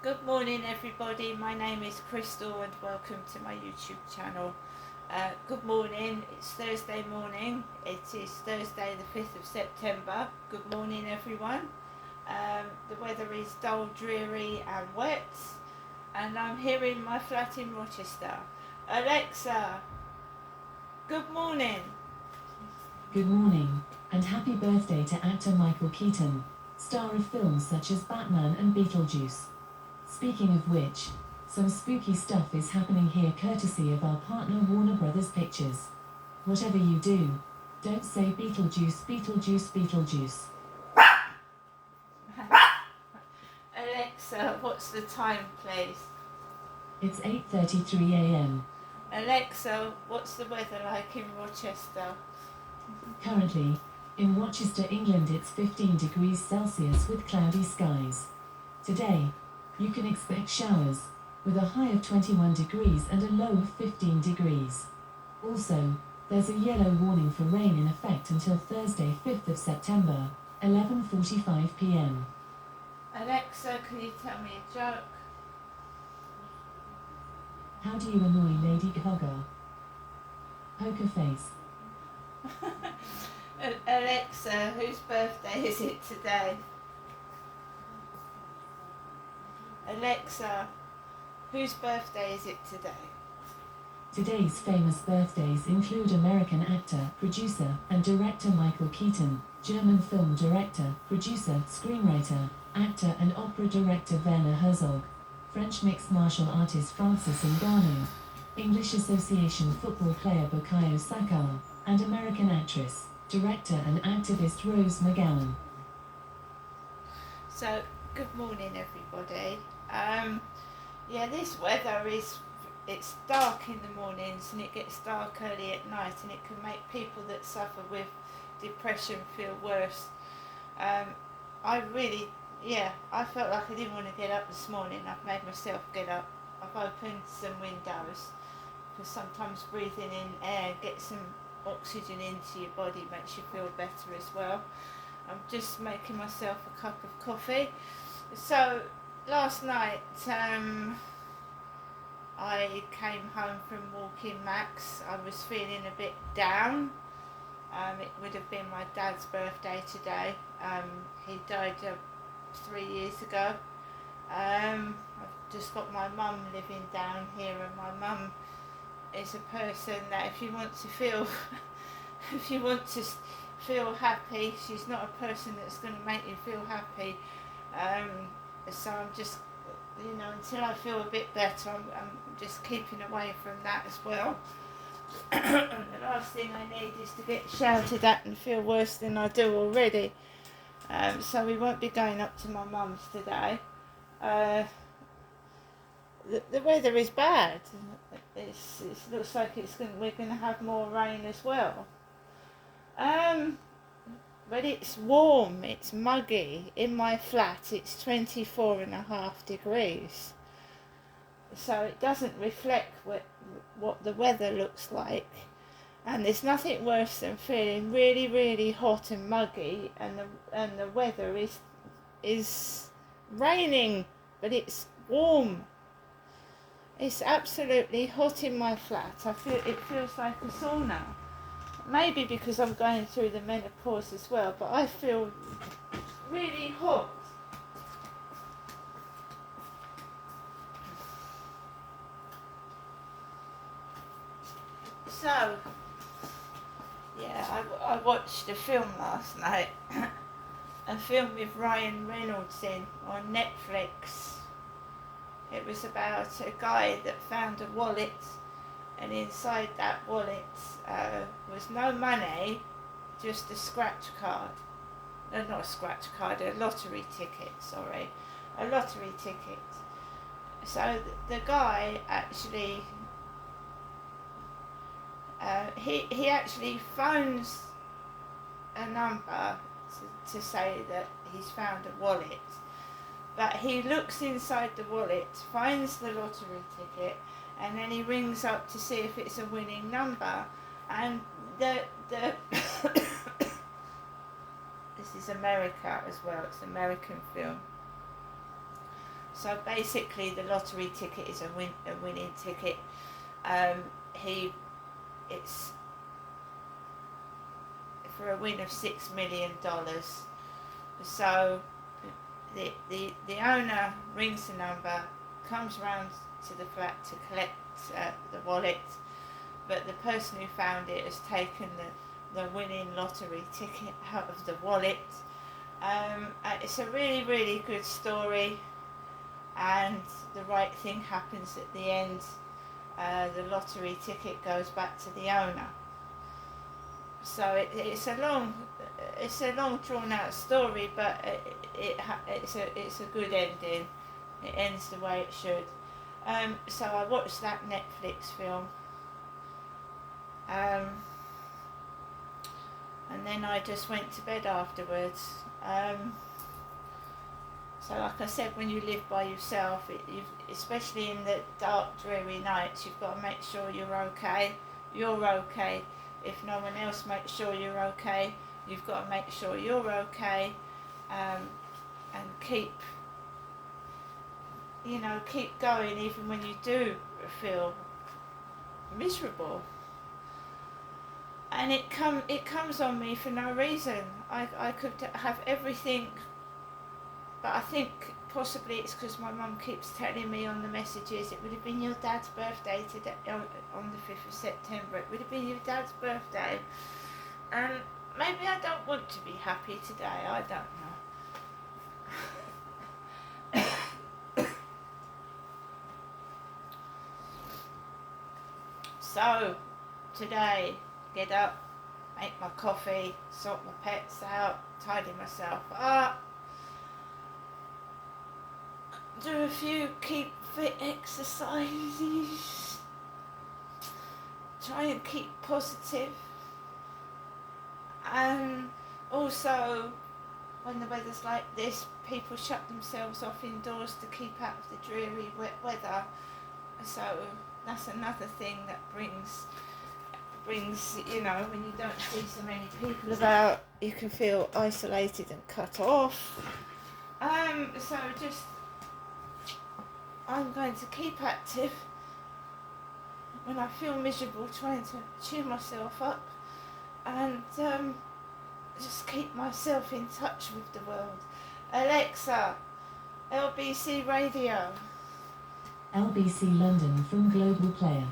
Good morning, everybody. My name is Crystal, and welcome to my YouTube channel. Good morning. It's Thursday morning. It is Thursday, the 5th of September. Good morning, everyone. The weather is dull, dreary, and wet, and I'm here in my flat in Rochester. Alexa, good morning. Good morning, and happy birthday to actor Michael Keaton, star of films such as Batman and Beetlejuice. Speaking of which, some spooky stuff is happening here courtesy of our partner Warner Brothers Pictures. Whatever you do, don't say Beetlejuice, Beetlejuice, Beetlejuice. Alexa, what's the time, please? It's 8:33 a.m. Alexa, what's the weather like in Rochester? Currently, in Rochester, England, it's 15 degrees Celsius with cloudy skies. Today, you can expect showers, with a high of 21 degrees and a low of 15 degrees. Also, there's a yellow warning for rain in effect until Thursday, 5th of September, 11:45 p.m. Alexa, can you tell me a joke? How do you annoy Lady Gaga? Poker face. Alexa, whose birthday is it today? Alexa, whose birthday is it today? Today's famous birthdays include American actor, producer, and director Michael Keaton, German film director, producer, screenwriter, actor and opera director Werner Herzog, French mixed martial artist Francis Ngannou, English Association football player Bukayo Saka, and American actress, director and activist Rose McGowan. So, good morning, everybody. This weather it's dark in the mornings and it gets dark early at night, and it can make people that suffer with depression feel worse. I felt like I didn't want to get up this morning. I've made myself get up. I've opened some windows, because sometimes breathing in air, get some oxygen into your body, makes you feel better as well. I'm just making myself a cup of coffee. So last night I came home from walking Max. I was feeling a bit down. It would have been my dad's birthday today. He died 3 years ago. I've just got my mum living down here, and my mum is a person that if you want to feel happy, she's not a person that's going to make you feel happy. So I'm just, until I feel a bit better, I'm just keeping away from that as well. The last thing I need is to get shouted at and feel worse than I do already. So we won't be going up to my mum's today. The weather is bad. It looks like we're going to have more rain as well. But it's warm, it's muggy. In my flat it's 24.5 degrees. So it doesn't reflect what the weather looks like. And there's nothing worse than feeling really, really hot and muggy, and the weather is raining, but it's warm. It's absolutely hot in my flat. It feels like a sauna. Maybe because I'm going through the menopause as well, but I feel really hot. So, I watched a film last night, a film with Ryan Reynolds on Netflix. It was about a guy that found a wallet, and inside that wallet was no money, just a scratch card. No, not a scratch card, a lottery ticket, a lottery ticket. So the guy actually, he actually phones a number to say that he's found a wallet, but he looks inside the wallet, finds the lottery ticket, and then he rings up to see if it's a winning number. And the this is America as well, it's an American film. So basically, the lottery ticket is a winning ticket. It's for a win of $6 million. So the owner rings the number, comes round to the flat to collect the wallet, but the person who found it has taken the winning lottery ticket out of the wallet. It's a really, really good story, and the right thing happens at the end. The lottery ticket goes back to the owner. So it's a long drawn out story, but it's a good ending. It ends the way it should. So I watched that Netflix film, and then I just went to bed afterwards. So like I said, when you live by yourself, especially in the dark, dreary nights, you've got to make sure you're okay. You're okay. If no one else makes sure you're okay, you've got to make sure you're okay, and keep going even when you do feel miserable. And it comes on me for no reason. I could have everything, but I think possibly it's because my mum keeps telling me on the messages, it would have been your dad's birthday today, on the 5th of September, it would have been your dad's birthday. And maybe I don't want to be happy today, I don't know. So, today, get up, make my coffee, sort my pets out, tidy myself up, do a few keep fit exercises, try and keep positive, and also when the weather's like this, people shut themselves off indoors to keep out of the dreary wet weather. So that's another thing that brings when you don't see so many people about, you can feel isolated and cut off. So I'm going to keep active when I feel miserable, trying to cheer myself up, and just keep myself in touch with the world. Alexa, LBC Radio. LBC London from Global Player.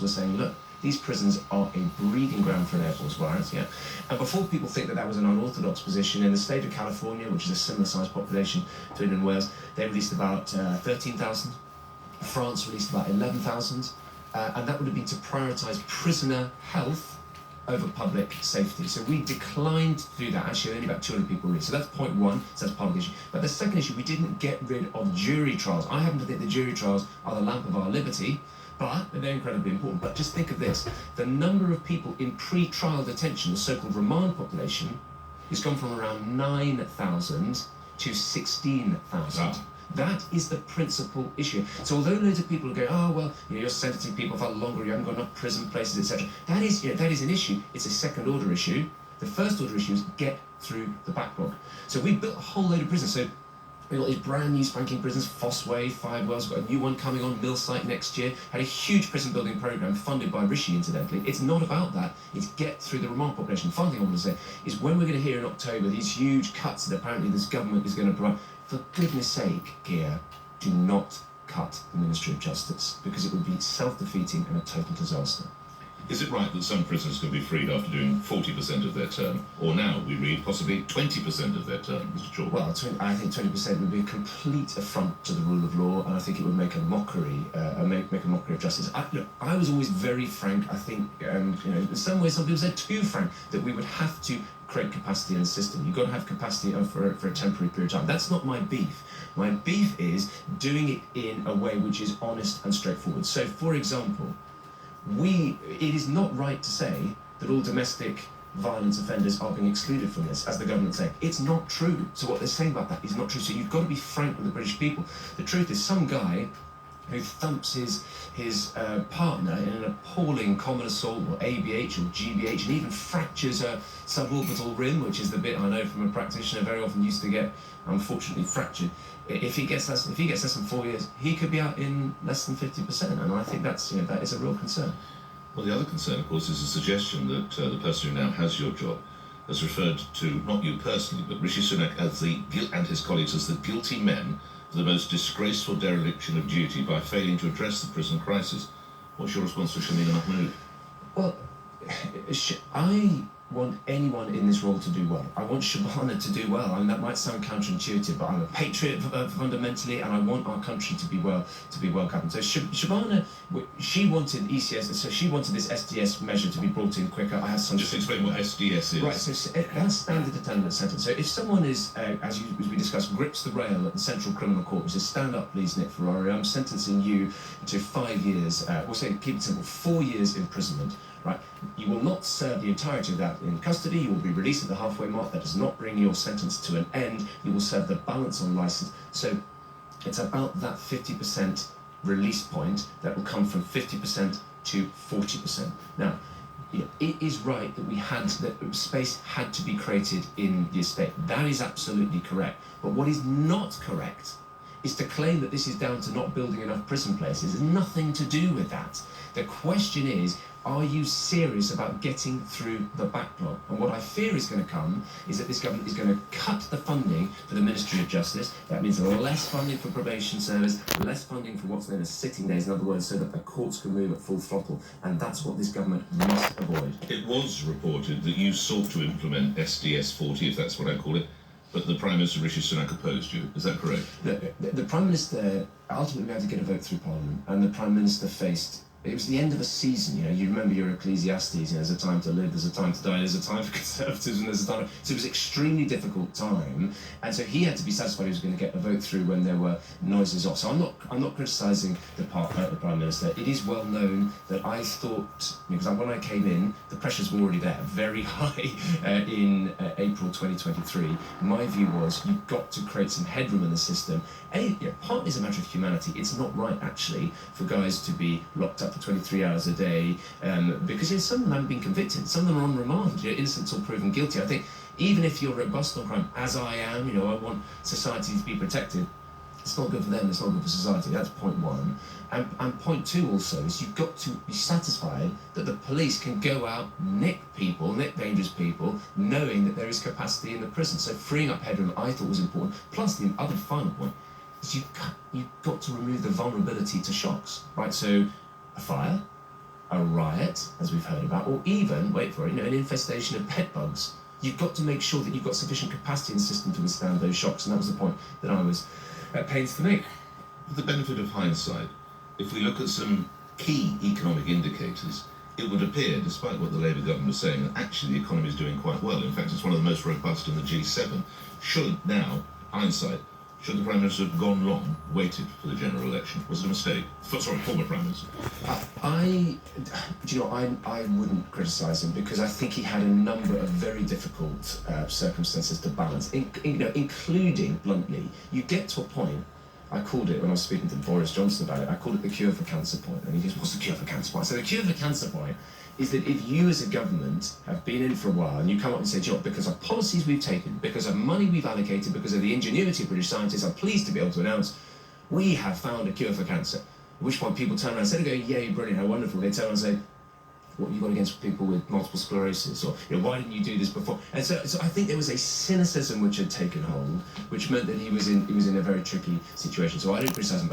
We're saying, look, these prisons are a breeding ground for an Air Force virus, yeah? And before people think that that was an unorthodox position, in the state of California, which is a similar sized population to England and Wales, they released about 13,000. France released about 11,000. And that would have been to prioritise prisoner health over public safety. So we declined to do that. Actually, only about 200 people released. So that's point one, so that's part of the issue. But the second issue, we didn't get rid of jury trials. I happen to think the jury trials are the lamp of our liberty, but they're incredibly important. But just think of this. The number of people in pre-trial detention, the so-called remand population, has gone from around 9,000 to 16,000. Wow. That is the principal issue. So although loads of people are going, oh, well, you're sentencing people for longer, you haven't got enough prison places, etc. That is an issue. It's a second-order issue. The first-order issue is get through the backlog. So we built a whole load of prisons. So we've got these brand new spanking prisons, Fossway, Five Wells, we've got a new one coming on, Millsite next year. Had a huge prison building programme funded by Rishi, incidentally. It's not about that, it's get through the remand population. The final thing I want to say is when we're going to hear in October these huge cuts that apparently this government is going to provide, for goodness sake, Gia, do not cut the Ministry of Justice, because it would be self-defeating and a total disaster. Is it right that some prisoners can be freed after doing 40% of their term, or now we read possibly 20% of their term, Mr. Chalk? Well, I think 20% would be a complete affront to the rule of law, and I think it would make a mockery, make a mockery of justice. I was always very frank. I think, in some ways, some people said too frank, that we would have to create capacity in the system. You've got to have capacity for a temporary period of time. That's not my beef. My beef is doing it in a way which is honest and straightforward. So, for example, it is not right to say that all domestic violence offenders are being excluded from this, as the government saying. It's not true. So what they're saying about that is not true. So you've got to be frank with the British people. The truth is, some guy who thumps his partner in an appalling common assault, or ABH or GBH, and even fractures a suborbital rim, which is the bit I know from a practitioner very often used to get, unfortunately, fractured. If he gets less than 4 years, he could be out in less than 50%, and I think that is a real concern. Well, the other concern, of course, is the suggestion that the person who now has your job has referred to, not you personally, but Rishi Sunak and his colleagues as the guilty men for the most disgraceful dereliction of duty by failing to address the prison crisis. What's your response to Shamila Mahmood? Well, I want anyone in this role to do well. I want Shabana to do well. I mean, that might sound counterintuitive, but I'm a patriot fundamentally, and I want our country to be well governed. So Shabana, she wanted ECS, so she wanted this SDS measure to be brought in quicker. I have some. Just explain what SDS is. Right. So that's standard determinant sentence. So if someone is, as we discussed, grips the rail at the Central Criminal Court, which says, "Stand up, please, Nick Ferrari. I'm sentencing you to 5 years. We'll say, keep it simple, 4 years imprisonment." Right, you will not serve the entirety of that in custody. You will be released at the halfway mark. That does not bring your sentence to an end. You will serve the balance on license. So it's about that 50% release point that will come from 50% to 40%. Now, it is right that space had to be created in the estate. That is absolutely correct. But what is not correct is to claim that this is down to not building enough prison places. There's nothing to do with that. The question is, are you serious about getting through the backlog? And what I fear is going to come is that this government is going to cut the funding for the Ministry of Justice. That means less funding for probation service, less funding for what's known as sitting days, in other words, so that the courts can move at full throttle. And that's what this government must avoid. It was reported that you sought to implement SDS 40, if that's what I call it, but the Prime Minister Rishi Sunak opposed you. Is that correct? The Prime Minister ultimately had to get a vote through Parliament, and the Prime Minister faced. It was the end of a season, you remember your Ecclesiastes, there's a time to live, there's a time to die, there's a time for Conservatives, and there's a time. So it was an extremely difficult time, and so he had to be satisfied he was going to get a vote through when there were noises off. So I'm not criticising the Prime Minister. It is well known that I thought, because when I came in, the pressures were already there, very high in April 2023. My view was, you've got to create some headroom in the system. Partly is a matter of humanity. It's not right, actually, for guys to be locked up for 23 hours a day, because some of them haven't been convicted, some of them are on remand, innocent or proven guilty. I think even if you're robust on crime, as I am, I want society to be protected. It's not good for them, it's not good for society. That's point one. And point two also is you've got to be satisfied that the police can go out, nick dangerous people, knowing that there is capacity in the prison. So freeing up headroom, I thought, was important. Plus the other final point is you've got to remove the vulnerability to shocks, right? So a fire, a riot, as we've heard about, or even, wait for it, an infestation of pet bugs. You've got to make sure that you've got sufficient capacity in the system to withstand those shocks, and that was the point that I was at pains to make. With the benefit of hindsight, if we look at some key economic indicators, it would appear, despite what the Labour government was saying, that actually the economy is doing quite well. In fact, it's one of the most robust in the G7. Should the Prime Minister have gone long, waited for the general election? Was it a mistake? Former Prime Minister. I wouldn't criticise him, because I think he had a number of very difficult circumstances to balance, including, bluntly, you get to a point. I called it, when I was speaking to Boris Johnson about it, I called it the cure for cancer point. And he goes, what's the cure for cancer point? So the cure for cancer point is that if you as a government have been in for a while and you come up and say, because of policies we've taken, because of money we've allocated, because of the ingenuity of British scientists, I'm pleased to be able to announce we have found a cure for cancer. At which point people turn around, instead of going, yay, brilliant, how wonderful, they turn around and say, what have you got against people with multiple sclerosis? Or, why didn't you do this before? And so I think there was a cynicism which had taken hold, which meant that he was in a very tricky situation. So I didn't criticise him, but